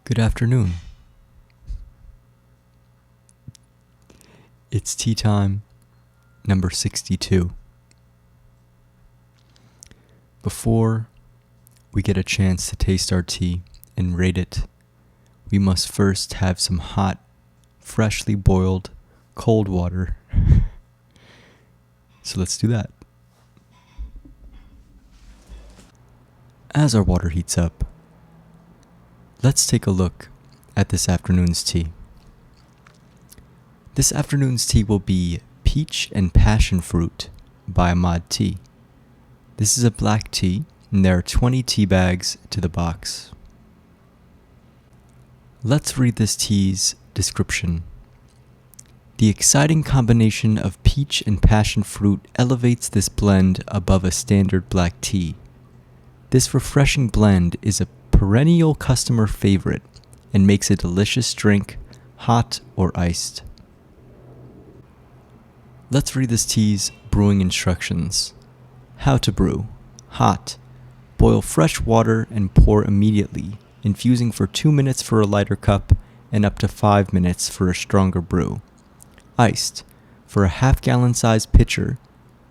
Good afternoon. It's tea time number 62. Before we get a chance to taste our tea and rate it, we must first have some hot, freshly boiled, cold water. So let's do that. As our water heats up, let's take a look at this afternoon's tea. This afternoon's tea will be Peach and Passion Fruit by Ahmad Tea. This is a black tea, and there are 20 tea bags to the box. Let's read this tea's description. The exciting combination of peach and passion fruit elevates this blend above a standard black tea. This refreshing blend is a perennial customer favorite and makes a delicious drink, hot or iced. Let's read this tea's brewing instructions. How to brew. Hot. Boil fresh water and pour immediately, infusing for 2 minutes for a lighter cup and up to 5 minutes for a stronger brew. Iced. For a half-gallon sized pitcher,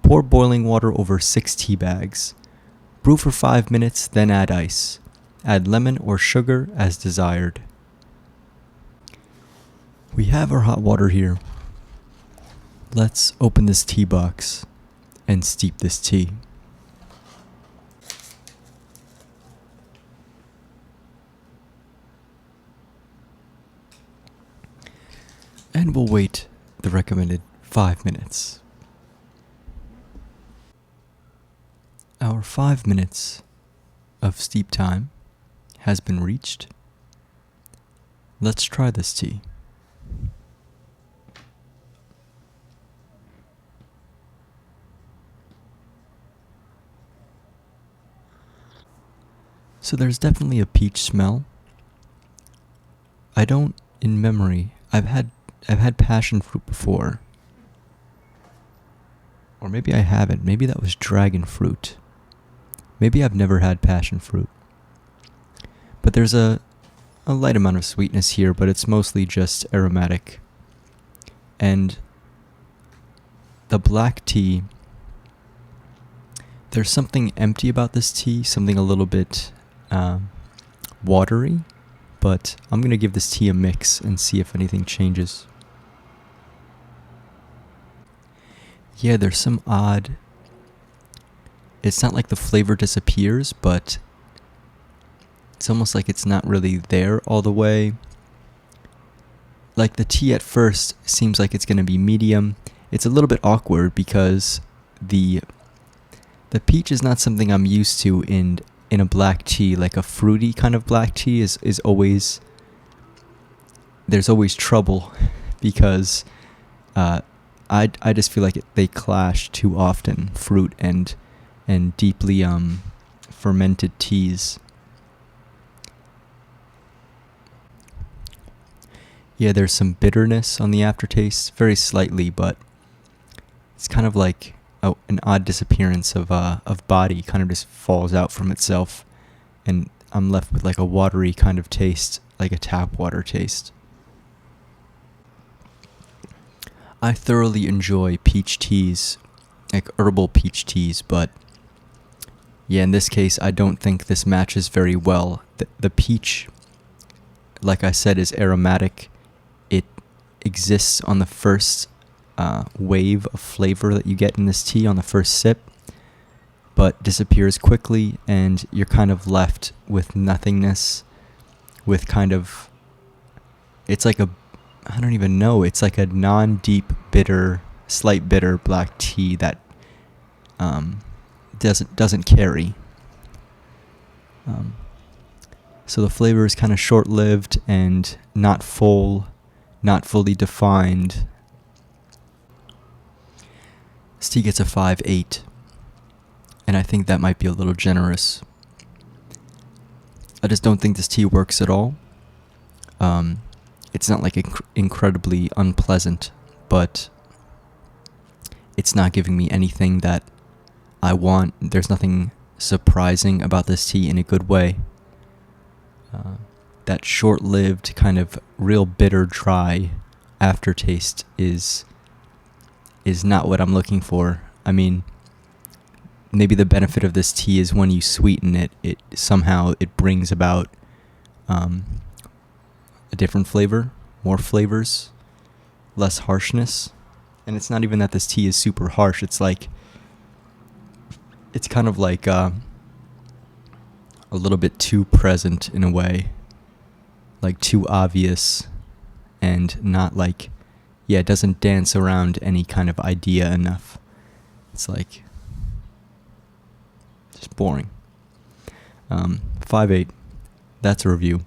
pour boiling water over 6 tea bags. Brew for 5 minutes, then add ice. Add lemon or sugar as desired. We have our hot water here. Let's open this tea box and steep this tea. And we'll wait the recommended 5 minutes. Our 5 minutes of steep time has been reached. Let's try this tea. So there's definitely a peach smell. I don't, in memory, I've had passion fruit before. Or maybe I haven't. Maybe that was dragon fruit. Maybe I've never had passion fruit. But there's a light amount of sweetness here, but it's mostly just aromatic. And the black tea, there's something empty about this tea, something a little bit watery, but I'm going to give this tea a mix and see if anything changes. Yeah, there's some odd, it's not like the flavor disappears, but it's almost like it's not really there all the way. Like the tea at first seems like it's going to be medium. It's a little bit awkward because the peach is not something I'm used to in a black tea. Like a fruity kind of black tea is always, there's always trouble because I just feel like they clash too often, fruit and deeply fermented teas. Yeah, there's some bitterness on the aftertaste, very slightly, but it's kind of like an odd disappearance of body, kind of just falls out from itself, and I'm left with like a watery kind of taste, like a tap water taste. I thoroughly enjoy peach teas, like herbal peach teas, but yeah, in this case, I don't think this matches very well. The peach, like I said, is aromatic. It exists on the first wave of flavor that you get in this tea on the first sip, but disappears quickly, and you're kind of left with nothingness, with kind of, it's like I don't even know, it's like a non-deep bitter, slight bitter black tea that doesn't carry. So the flavor is kind of short-lived and not full, not fully defined. This tea gets a 5.8, and I think that might be a little generous. I just don't think this tea works at all. It's not like incredibly unpleasant, but it's not giving me anything that I want. There's nothing surprising about this tea in a good way. that short-lived kind of real bitter dry aftertaste is not what I'm looking for. I mean, maybe the benefit of this tea is when you sweeten it, it somehow it brings about a different flavor, more flavors, less harshness. And it's not even that this tea is super harsh. It's like, it's kind of like a little bit too present in a way, like too obvious, and not like, yeah, it doesn't dance around any kind of idea enough. It's like just boring. 5-8. That's a review.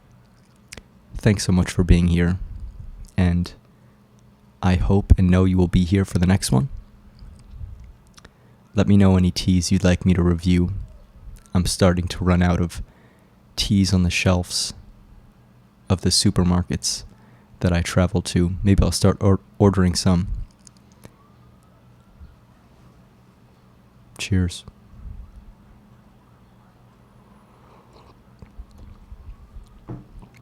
Thanks so much for being here, and I hope and know you will be here for the next one. Let me know any teas you'd like me to review. I'm starting to run out of teas on the shelves of the supermarkets that I travel to. Maybe I'll start ordering some. Cheers.